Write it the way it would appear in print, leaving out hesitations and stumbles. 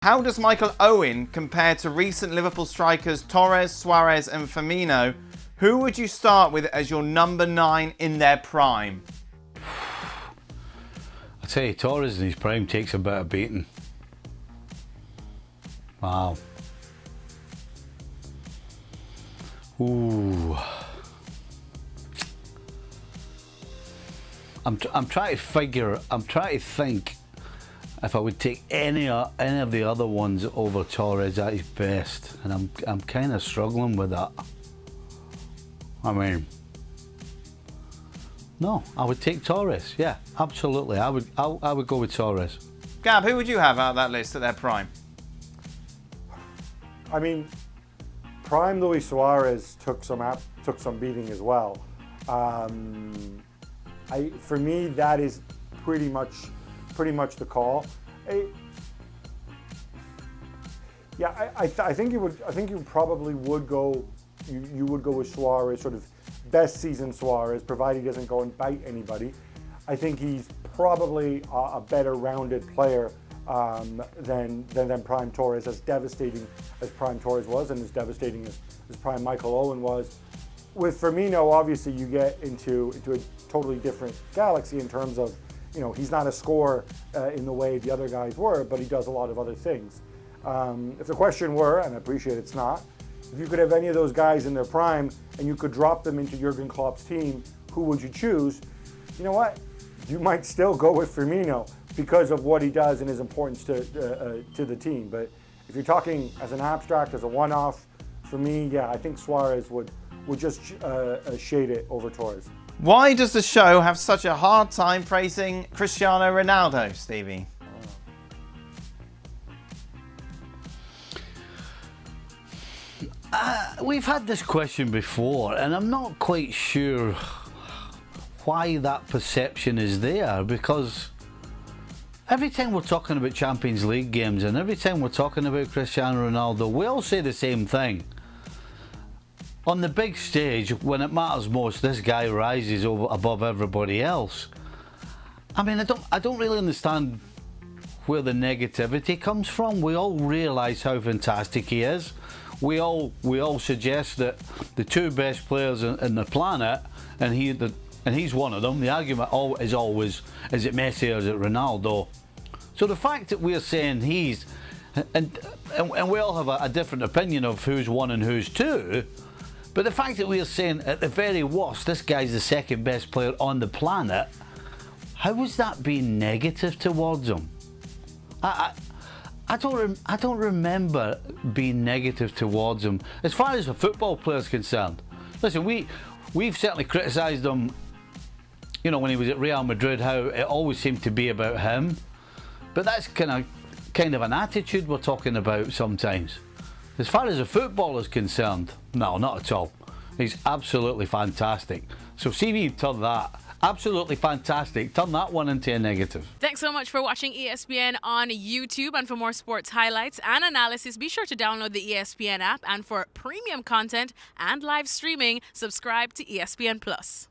How does Michael Owen compare to recent Liverpool strikers Torres, Suarez and Firmino? Who would you start with as your number 9 in their prime? I tell you, Torres in his prime takes a bit of beating. Wow. Ooh. I'm trying to think if I would take any of the other ones over Torres at his best, and I'm kind of struggling with that. I mean, no, I would take Torres. Yeah, absolutely. I would go with Torres. Gab, who would you have out of that list at their prime? I mean, prime Luis Suarez took some beating as well. For me, that is pretty much the call. I think you probably would go. You would go with Suarez, sort of best season Suarez, provided he doesn't go and bite anybody. I think he's probably a better rounded player than prime Torres, as devastating as prime Torres was, and as devastating as prime Michael Owen was. With Firmino, obviously, you get into a totally different galaxy in terms of, he's not a scorer in the way the other guys were, but he does a lot of other things. If the question were, and I appreciate it's not, if you could have any of those guys in their prime and you could drop them into Jurgen Klopp's team, who would you choose? You know what? You might still go with Firmino because of what he does and his importance to the team. But if you're talking as an abstract, as a one-off, for me, yeah, I think Suarez would just shade it over Torres. Why does the show have such a hard time praising Cristiano Ronaldo, Stevie? We've had this question before, and I'm not quite sure why that perception is there, because every time we're talking about Champions League games and every time we're talking about Cristiano Ronaldo, we all say the same thing. On the big stage, when it matters most, this guy rises above everybody else. I mean, I don't really understand where the negativity comes from. We all realise how fantastic he is. We all suggest that the two best players in the planet, and he's one of them. The argument is always, is it Messi or is it Ronaldo? So the fact that we're saying he's, and we all have a different opinion of who's one and who's two, but the fact that we're saying at the very worst, this guy's the second best player on the planet, how is that being negative towards him? I don't remember being negative towards him as far as a football player's concerned. Listen, we've certainly criticised him, when he was at Real Madrid, how it always seemed to be about him. But that's kind of an attitude we're talking about sometimes. As far as a footballer's concerned, no, not at all. He's absolutely fantastic. So Stevie, turn that. Absolutely fantastic. Turn that one into a negative. Thanks so much for watching ESPN on YouTube. And for more sports highlights and analysis, be sure to download the ESPN app. And for premium content and live streaming, subscribe to ESPN Plus.